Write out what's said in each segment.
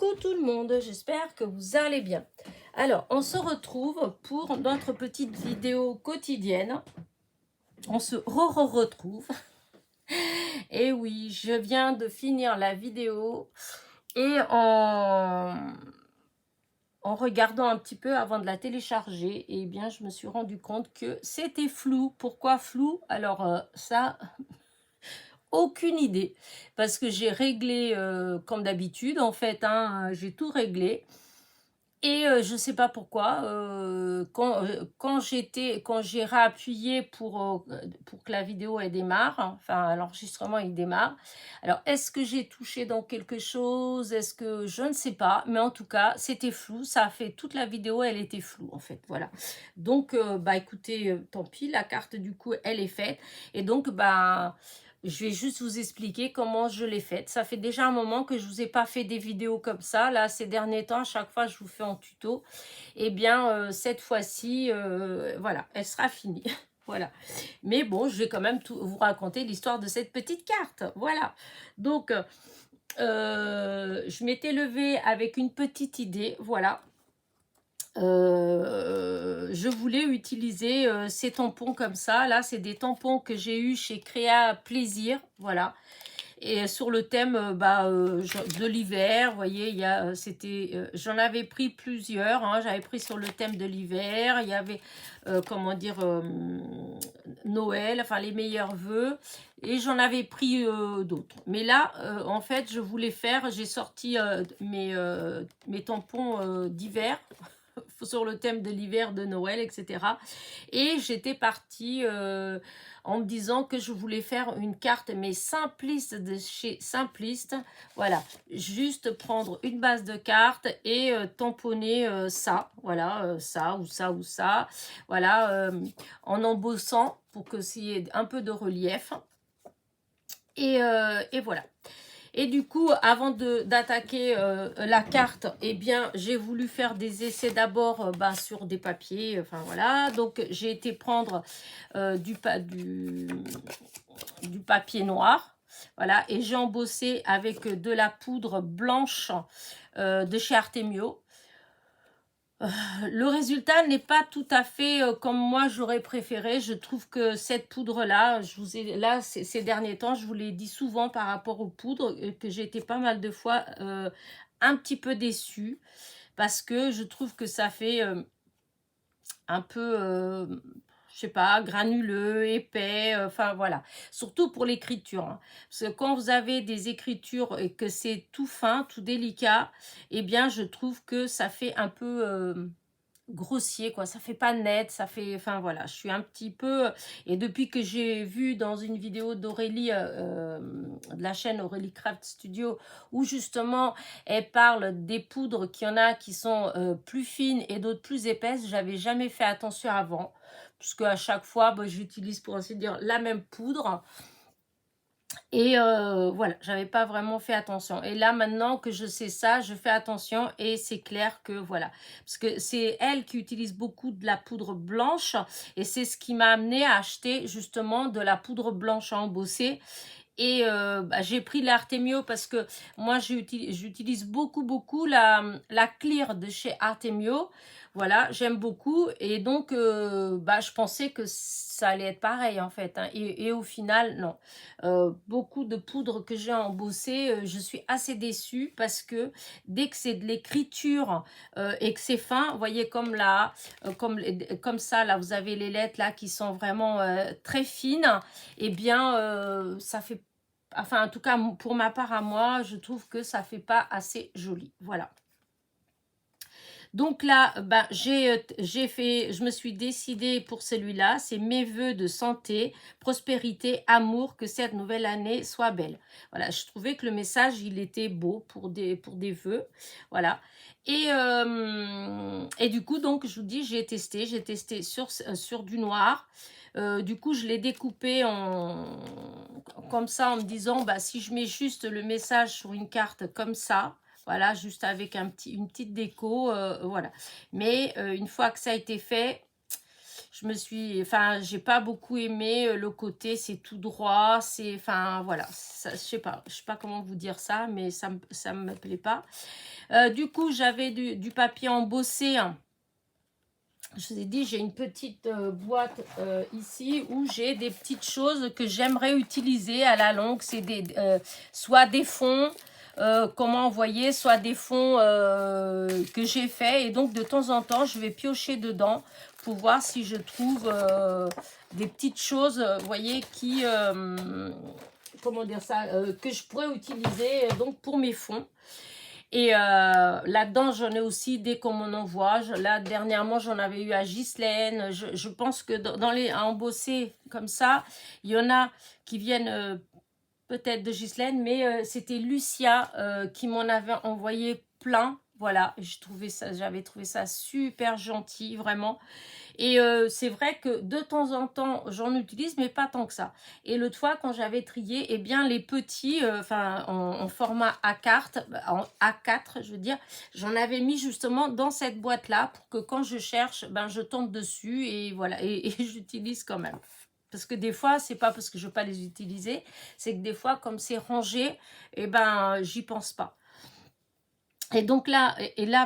Coucou tout le monde, j'espère que vous allez bien. Alors, on se retrouve pour notre petite vidéo quotidienne. On se retrouve. Et oui, je viens de finir la vidéo et en regardant un petit peu avant de la télécharger, eh bien, je me suis rendu compte que c'était flou. Pourquoi flou? Alors, ça... Aucune idée, parce que j'ai réglé comme d'habitude, en fait, hein, j'ai tout réglé. Et je sais pas pourquoi, quand j'ai réappuyé pour que la vidéo elle démarre, hein, enfin l'enregistrement il démarre. Alors est-ce que j'ai touché dans quelque chose? Est-ce que je ne sais pas, mais en tout cas c'était flou, ça a fait toute la vidéo, elle était floue en fait, voilà. Donc bah écoutez, tant pis, la carte du coup elle est faite et donc bah je vais juste vous expliquer comment je l'ai faite. Ça fait déjà un moment que je ne vous ai pas fait des vidéos comme ça. Là, ces derniers temps, à chaque fois, je vous fais en tuto. Eh bien, cette fois-ci, voilà, elle sera finie. Voilà. Mais bon, je vais quand même vous raconter l'histoire de cette petite carte. Voilà. Donc, je m'étais levée avec une petite idée. Voilà. Je voulais utiliser ces tampons comme ça. Là, c'est des tampons que j'ai eu chez Créa Plaisir. Voilà. Et sur le thème de l'hiver, vous voyez, j'en avais pris plusieurs, hein, j'avais pris sur le thème de l'hiver, il y avait, comment dire, Noël, enfin les meilleurs vœux, et j'en avais pris d'autres. Mais là, en fait, j'ai sorti mes tampons d'hiver, sur le thème de l'hiver, de Noël, etc. Et j'étais partie en me disant que je voulais faire une carte, mais simpliste de chez Simpliste. Voilà, juste prendre une base de cartes et tamponner ça, voilà, ça ou ça ou ça. Voilà, en embossant pour que s'il y ait un peu de relief. Et voilà. Et du coup, avant d'attaquer la carte, eh bien, j'ai voulu faire des essais d'abord sur des papiers. Enfin, voilà. Donc, j'ai été prendre du papier noir. Voilà. Et j'ai embossé avec de la poudre blanche de chez Artemio. Le résultat n'est pas tout à fait comme moi j'aurais préféré. Je trouve que cette poudre-là, ces derniers temps, je vous l'ai dit souvent par rapport aux poudres, que j'ai été pas mal de fois un petit peu déçue parce que je trouve que ça fait un peu, je sais pas, granuleux, épais, enfin voilà. Surtout pour l'écriture, hein. Parce que quand vous avez des écritures et que c'est tout fin, tout délicat, eh bien je trouve que ça fait un peu grossier, quoi, ça fait pas net, ça fait, enfin voilà, je suis un petit peu, et depuis que j'ai vu dans une vidéo d'Aurélie, de la chaîne Aurélie Craft Studio, où justement elle parle des poudres qu'il y en a qui sont plus fines et d'autres plus épaisses, j'avais jamais fait attention avant, puisque à chaque fois, j'utilise pour ainsi dire la même poudre, et voilà, j'avais pas vraiment fait attention. Et là, maintenant que je sais ça, je fais attention et c'est clair que voilà. Parce que c'est elle qui utilise beaucoup de la poudre blanche et c'est ce qui m'a amené à acheter justement de la poudre blanche à embosser. Et j'ai pris l'Artemio parce que moi, j'utilise beaucoup la Clear de chez Artemio. Voilà, j'aime beaucoup. Et donc, je pensais que ça allait être pareil, en fait, hein. Et au final, non. Beaucoup de poudres que j'ai embossées, je suis assez déçue parce que dès que c'est de l'écriture et que c'est fin, vous voyez, comme là, comme ça, là, vous avez les lettres là qui sont vraiment très fines. Eh bien, ça fait... Enfin, en tout cas, pour ma part à moi, je trouve que ça fait pas assez joli. Voilà. Donc là, je me suis décidée pour celui-là. C'est mes vœux de santé, prospérité, amour, que cette nouvelle année soit belle. Voilà, je trouvais que le message, il était beau pour des vœux. Voilà. Et du coup, donc, je vous dis, j'ai testé sur du noir. Du coup, je l'ai découpé comme ça en me disant, si je mets juste le message sur une carte comme ça, voilà, juste avec une petite déco, voilà. Mais une fois que ça a été fait, enfin, j'ai pas beaucoup aimé le côté, c'est tout droit, c'est, enfin, voilà, je sais pas comment vous dire ça, mais ça me plaît pas. Du coup, j'avais du papier embossé, hein. Je vous ai dit, j'ai une petite boîte ici où j'ai des petites choses que j'aimerais utiliser à la longue. C'est soit des fonds, comment envoyer, soit des fonds que j'ai fait. Et donc, de temps en temps, je vais piocher dedans pour voir si je trouve des petites choses, vous voyez, qui, comment dire ça, que je pourrais utiliser donc pour mes fonds. Et là-dedans, j'en ai aussi dès qu'on m'en envoie. Là, dernièrement, j'en avais eu à Ghislaine. Je pense que dans les à embosser comme ça, il y en a qui viennent peut-être de Ghislaine, mais c'était Lucia qui m'en avait envoyé plein. Voilà, j'avais trouvé ça super gentil, vraiment. Et c'est vrai que de temps en temps, j'en utilise, mais pas tant que ça. Et l'autre fois, quand j'avais trié, eh bien, les petits, enfin, en format A4, en A4, je veux dire, j'en avais mis justement dans cette boîte-là pour que quand je cherche, ben, je tombe dessus et voilà, et j'utilise quand même. Parce que des fois, c'est pas parce que je ne veux pas les utiliser, c'est que des fois, comme c'est rangé, eh ben, j'y pense pas. Et donc là,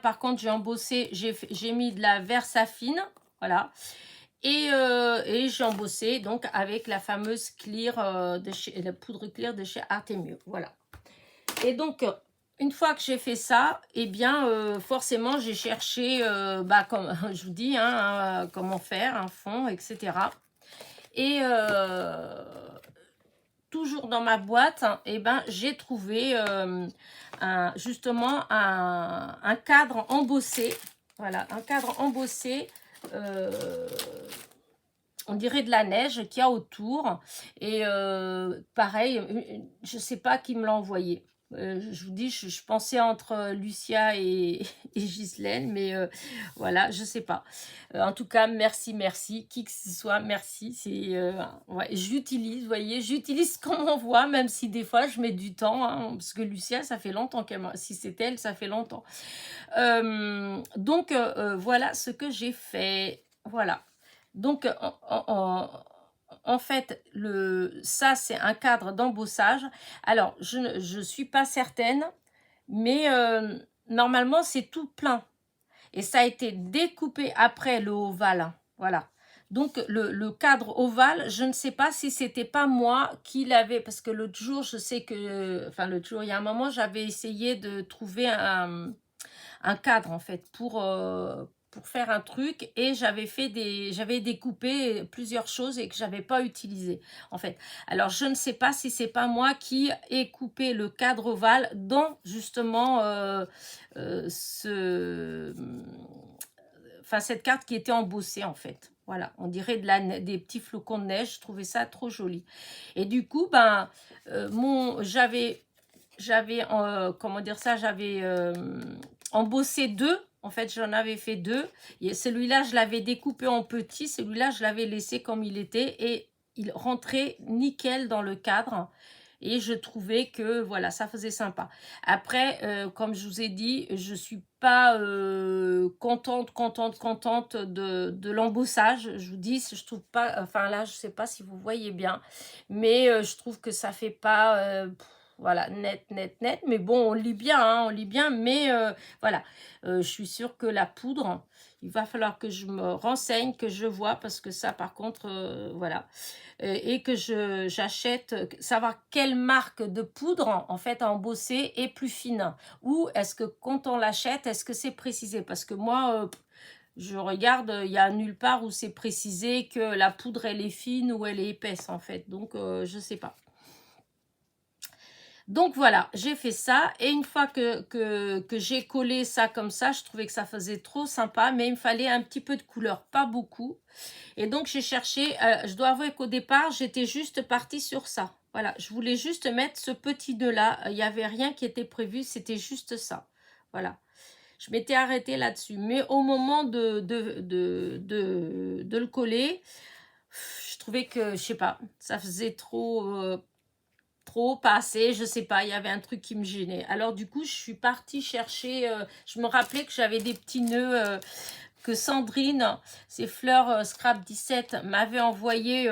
par contre, j'ai embossé, j'ai mis de la Versafine, voilà. Et j'ai embossé donc avec la fameuse clear la poudre clear de chez Artemio, voilà. Et donc, une fois que j'ai fait ça, eh bien, forcément, j'ai cherché, comme je vous dis, hein, comment faire un fond, etc. Et toujours dans ma boîte, eh ben, j'ai trouvé justement un cadre embossé. Voilà, un cadre embossé. On dirait de la neige qu'il y a autour. Et pareil, je ne sais pas qui me l'a envoyé. Je vous dis, je pensais entre Lucia et Ghislaine, mais voilà, je ne sais pas. En tout cas, merci, qui que ce soit, merci. Ouais, j'utilise, vous voyez, j'utilise ce qu'on m'envoie, même si des fois je mets du temps, hein, parce que Lucia, ça fait longtemps si c'est elle, ça fait longtemps. Donc, voilà ce que j'ai fait. Voilà. Donc, en fait, ça, c'est un cadre d'embossage. Alors, je ne suis pas certaine, mais normalement, c'est tout plein. Et ça a été découpé après le ovale. Voilà. Donc, le cadre ovale, je ne sais pas si c'était pas moi qui l'avais. Parce que l'autre jour, je sais que... Enfin, l'autre jour, il y a un moment, j'avais essayé de trouver un cadre, en fait, pour faire un truc, et j'avais découpé plusieurs choses et que j'avais pas utilisé, en fait. Alors, je ne sais pas si c'est pas moi qui ai coupé le cadre ovale dans, justement, cette carte qui était embossée, en fait. Voilà, on dirait des petits flocons de neige. Je trouvais ça trop joli. Et du coup, ben, comment dire ça, j'avais embossé deux. En fait, j'en avais fait deux. Celui-là, je l'avais découpé en petits. Celui-là, je l'avais laissé comme il était. Et il rentrait nickel dans le cadre. Et je trouvais que, voilà, ça faisait sympa. Après, comme je vous ai dit, je ne suis pas contente de l'embossage. Je vous dis, je trouve pas... Enfin, là, je ne sais pas si vous voyez bien. Mais je trouve que ça ne fait pas... voilà, net. Mais bon, on lit bien, hein, on lit bien. Mais voilà, je suis sûre que la poudre, il va falloir que je me renseigne, que je vois. Parce que ça, par contre, voilà. Et que j'achète, savoir quelle marque de poudre, en fait, à embosser est plus fine. Ou est-ce que quand on l'achète, est-ce que c'est précisé? Parce que moi... je regarde, il n'y a nulle part où c'est précisé que la poudre, elle est fine ou elle est épaisse, en fait. Donc, je ne sais pas. Donc voilà, j'ai fait ça, et une fois que j'ai collé ça comme ça, je trouvais que ça faisait trop sympa, mais il me fallait un petit peu de couleur, pas beaucoup. Et donc j'ai cherché, je dois avouer qu'au départ, j'étais juste partie sur ça. Voilà, je voulais juste mettre ce petit nœud là, il n'y avait rien qui était prévu, c'était juste ça. Voilà, je m'étais arrêtée là-dessus. Mais au moment de le coller, je trouvais que, je sais pas, ça faisait trop... pas assez, je sais pas, il y avait un truc qui me gênait. Alors du coup, je suis partie chercher, je me rappelais que j'avais des petits nœuds que Sandrine, ses fleurs Scrap 17, m'avait envoyé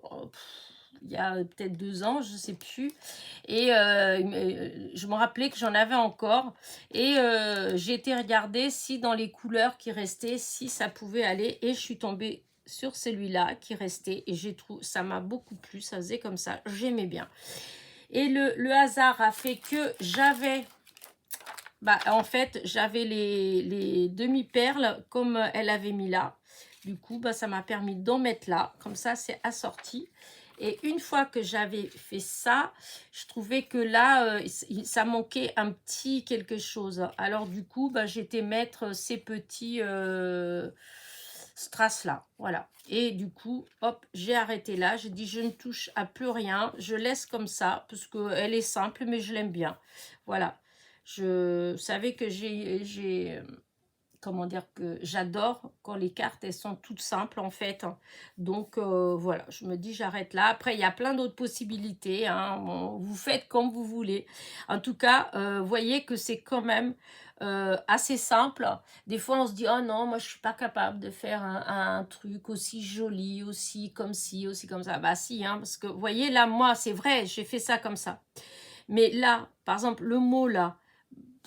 oh, il y a peut-être 2 ans, je sais plus. Et je me rappelais que j'en avais encore. Et j'ai été regarder si dans les couleurs qui restaient, si ça pouvait aller. Et je suis tombée sur celui-là qui restait. Et j'ai trouvé, ça m'a beaucoup plu. Ça faisait comme ça. J'aimais bien. Et le hasard a fait que j'avais... Bah, en fait, j'avais les demi-perles comme elle avait mis là. Du coup, bah, ça m'a permis d'en mettre là. Comme ça, c'est assorti. Et une fois que j'avais fait ça, je trouvais que là, ça manquait un petit quelque chose. Alors du coup, bah, j'étais mettre ces petits strass là. Voilà. Et du coup, hop, j'ai arrêté là. J'ai dit, je ne touche à plus rien. Je laisse comme ça, parce qu'elle est simple, mais je l'aime bien. Voilà. Je savais que comment dire, que j'adore quand les cartes elles sont toutes simples en fait, donc voilà, je me dis j'arrête là. Après il y a plein d'autres possibilités, hein. Bon, vous faites comme vous voulez, en tout cas voyez que c'est quand même assez simple. Des fois on se dit oh non, moi je suis pas capable de faire un truc aussi joli, aussi comme ci, aussi comme ça. Bah si, hein, parce que vous voyez là, moi c'est vrai, j'ai fait ça comme ça, mais là par exemple le mot là,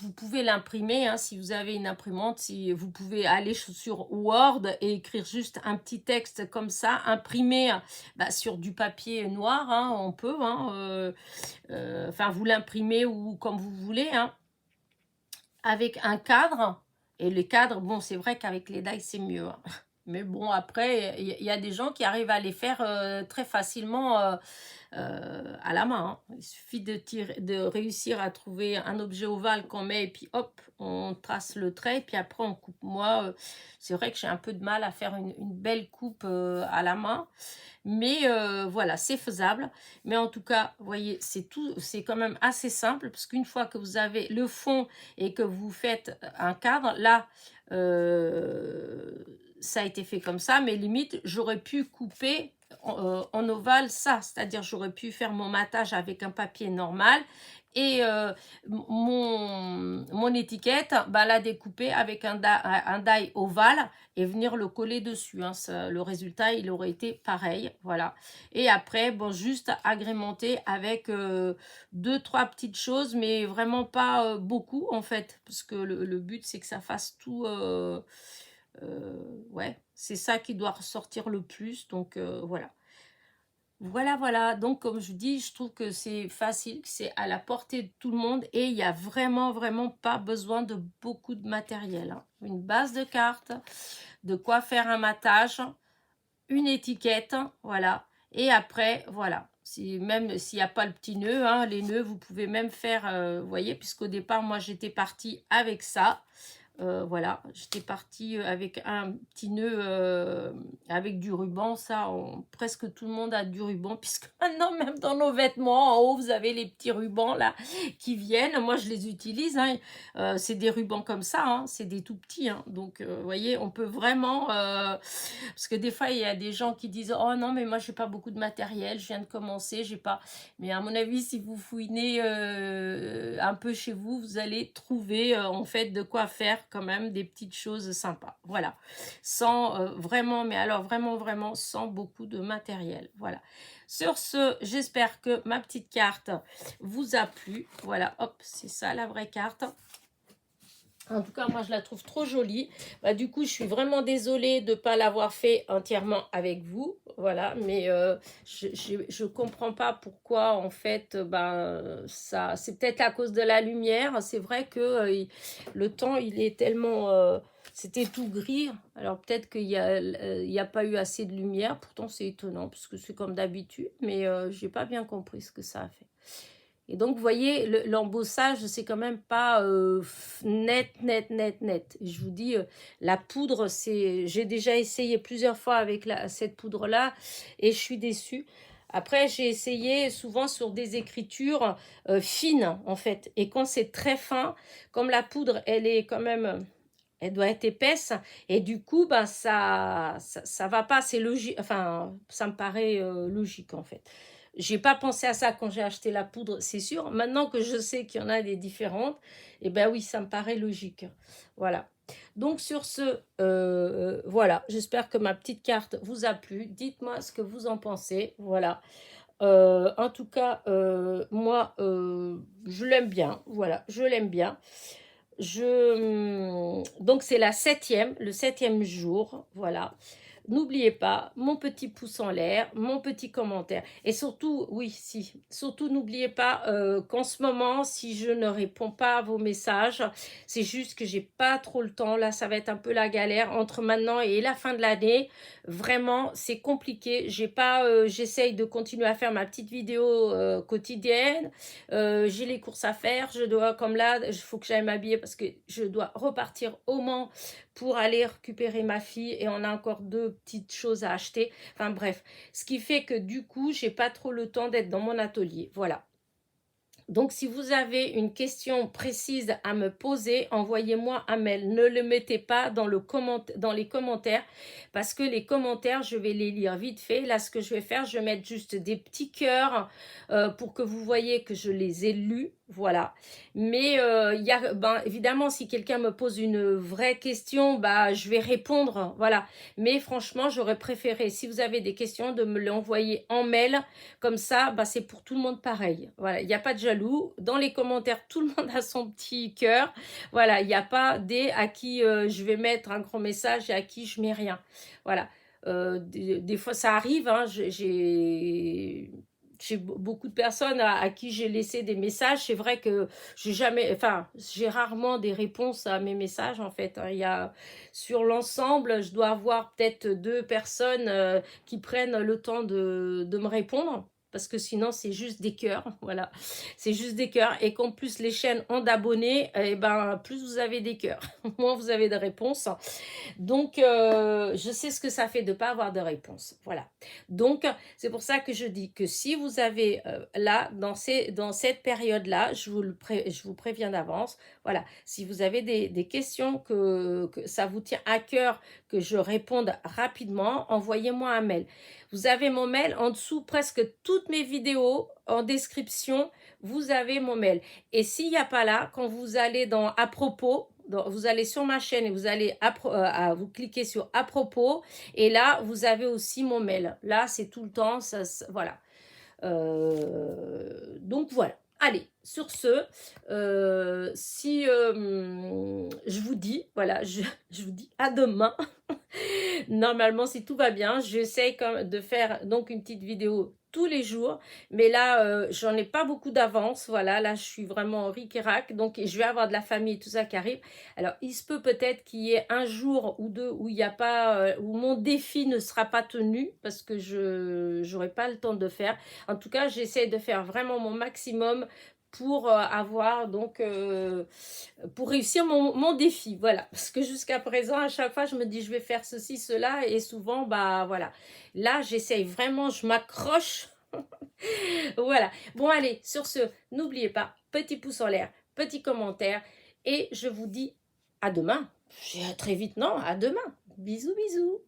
vous pouvez l'imprimer, hein, si vous avez une imprimante, si vous pouvez aller sur Word et écrire juste un petit texte comme ça, imprimer bah, sur du papier noir, hein, on peut, hein, enfin vous l'imprimez ou comme vous voulez, hein, avec un cadre. Et les cadres, bon c'est vrai qu'avec les die c'est mieux, hein. Mais bon après il y a des gens qui arrivent à les faire très facilement à la main, hein. Il suffit de réussir à trouver un objet ovale qu'on met et puis hop, on trace le trait et puis après on coupe. Moi, c'est vrai que j'ai un peu de mal à faire une belle coupe à la main, mais voilà, c'est faisable. Mais en tout cas, vous voyez, c'est quand même assez simple parce qu'une fois que vous avez le fond et que vous faites un cadre, là, ça a été fait comme ça, mais limite, j'aurais pu couper en ovale ça, c'est-à-dire j'aurais pu faire mon matage avec un papier normal et mon étiquette, bah, la découper avec un die ovale et venir le coller dessus, hein. Le résultat il aurait été pareil, voilà. Et après bon, juste agrémenter avec deux trois petites choses, mais vraiment pas beaucoup en fait, parce que le but c'est que ça fasse tout ouais, c'est ça qui doit ressortir le plus, donc voilà. Voilà, donc comme je vous dis, je trouve que c'est facile, que c'est à la portée de tout le monde et il n'y a vraiment pas besoin de beaucoup de matériel, hein. Une base de cartes, de quoi faire un matage, une étiquette, voilà. Et après, voilà, même s'il n'y a pas le petit nœud, hein, les nœuds, vous pouvez même faire, vous voyez, puisqu'au départ, moi, j'étais partie avec ça. Voilà, j'étais partie avec un petit nœud avec du ruban. Ça, presque tout le monde a du ruban, puisque maintenant, même dans nos vêtements, en haut, vous avez les petits rubans là qui viennent. Moi, je les utilise, hein. C'est des rubans comme ça, hein. C'est des tout petits, hein. Donc, vous voyez, on peut vraiment... parce que des fois, il y a des gens qui disent « Oh non, mais moi, j'ai pas beaucoup de matériel, je viens de commencer, j'ai pas... » Mais à mon avis, si vous fouinez un peu chez vous, vous allez trouver en fait de quoi faire quand même des petites choses sympas. Voilà, sans vraiment, mais alors vraiment sans beaucoup de matériel. Voilà. Sur ce, j'espère que ma petite carte vous a plu. Voilà, hop, c'est ça la vraie carte. En tout cas, moi, je la trouve trop jolie. Bah, du coup, je suis vraiment désolée de ne pas l'avoir fait entièrement avec vous. Voilà, mais je ne comprends pas pourquoi, en fait, ça, c'est peut-être à cause de la lumière. C'est vrai que le temps, il est tellement... c'était tout gris. Alors, peut-être qu'il n'y a pas eu assez de lumière. Pourtant, c'est étonnant, parce que c'est comme d'habitude. Mais je n'ai pas bien compris ce que ça a fait. Et donc, vous voyez, l'embossage, c'est quand même pas net. Et je vous dis, la poudre, j'ai déjà essayé plusieurs fois avec cette poudre-là et je suis déçue. Après, j'ai essayé souvent sur des écritures fines, en fait. Et quand c'est très fin, comme la poudre, elle est quand même... Elle doit être épaisse et du coup, ben, ça va pas. C'est logique. Enfin, ça me paraît logique, en fait. J'ai pas pensé à ça quand j'ai acheté la poudre, c'est sûr. Maintenant que je sais qu'il y en a des différentes, eh ben oui, ça me paraît logique. Voilà. Donc sur ce, voilà, j'espère que ma petite carte vous a plu. Dites-moi ce que vous en pensez, voilà. En tout cas, moi, je l'aime bien, voilà, je l'aime bien. Donc c'est la septième, le septième jour, voilà. N'oubliez pas mon petit pouce en l'air, mon petit commentaire. Et surtout, oui, si, surtout n'oubliez pas qu'en ce moment, si je ne réponds pas à vos messages, c'est juste que j'ai pas trop le temps. Là, ça va être un peu la galère entre maintenant et la fin de l'année. Vraiment, c'est compliqué. J'ai pas, j'essaye de continuer à faire ma petite vidéo quotidienne. J'ai les courses à faire. Je dois, comme là, il faut que j'aille m'habiller parce que je dois repartir au Mans pour aller récupérer ma fille et on a encore deux petites choses à acheter. Enfin bref, ce qui fait que du coup, j'ai pas trop le temps d'être dans mon atelier. Voilà. Donc, si vous avez une question précise à me poser, envoyez-moi un mail. Ne le mettez pas dans les commentaires parce que les commentaires, je vais les lire vite fait. Là, ce que je vais faire, je vais mettre juste des petits cœurs pour que vous voyez que je les ai lus. Voilà. Mais évidemment, si quelqu'un me pose une vraie question, je vais répondre. Voilà. Mais franchement, j'aurais préféré, si vous avez des questions, de me l'envoyer en mail. Comme ça, c'est pour tout le monde pareil. Voilà, il n'y a pas de jaloux. Dans les commentaires, tout le monde a son petit cœur. Voilà, il n'y a pas des à qui je vais mettre un grand message et à qui je mets rien. Voilà. Des fois, ça arrive. Hein, j'ai beaucoup de personnes à qui j'ai laissé des messages. C'est vrai que j'ai rarement des réponses à mes messages en fait. Hein. Il y a, sur l'ensemble, je dois avoir peut-être 2 personnes qui prennent le temps de me répondre. Parce que sinon, c'est juste des cœurs. Voilà. C'est juste des cœurs. Et qu'en plus, les chaînes ont d'abonnés, plus vous avez des cœurs, moins vous avez de réponses. Donc, je sais ce que ça fait de ne pas avoir de réponse. Voilà. Donc, c'est pour ça que je dis que si vous avez là, dans cette période-là, je vous préviens d'avance, voilà, si vous avez des questions que ça vous tient à cœur, que je réponde rapidement, envoyez-moi un mail. Vous avez mon mail en dessous, presque toutes mes vidéos en description, vous avez mon mail. Et s'il n'y a pas là, quand vous allez dans à propos, vous allez sur ma chaîne et vous allez vous cliquez sur à propos et là vous avez aussi mon mail. Là c'est tout le temps, voilà. Donc voilà. Allez, sur ce, je vous dis, voilà, je vous dis à demain. Normalement, si tout va bien, j'essaye de faire donc une petite vidéo tous les jours. Mais là, j'en ai pas beaucoup d'avance. Voilà, là, je suis vraiment ric et rac. Donc, je vais avoir de la famille, tout ça qui arrive. Alors, il se peut peut-être qu'il y ait un jour ou deux où il y a pas, où mon défi ne sera pas tenu parce que je n'aurai pas le temps de faire. En tout cas, j'essaie de faire vraiment mon maximum pour avoir donc pour réussir mon défi, voilà, parce que jusqu'à présent à chaque fois je me dis je vais faire ceci cela et souvent voilà, là j'essaye vraiment, je m'accroche. Voilà, bon allez, sur ce, n'oubliez pas, petit pouce en l'air, petit commentaire et je vous dis à demain. À très vite, non, à demain. Bisous bisous.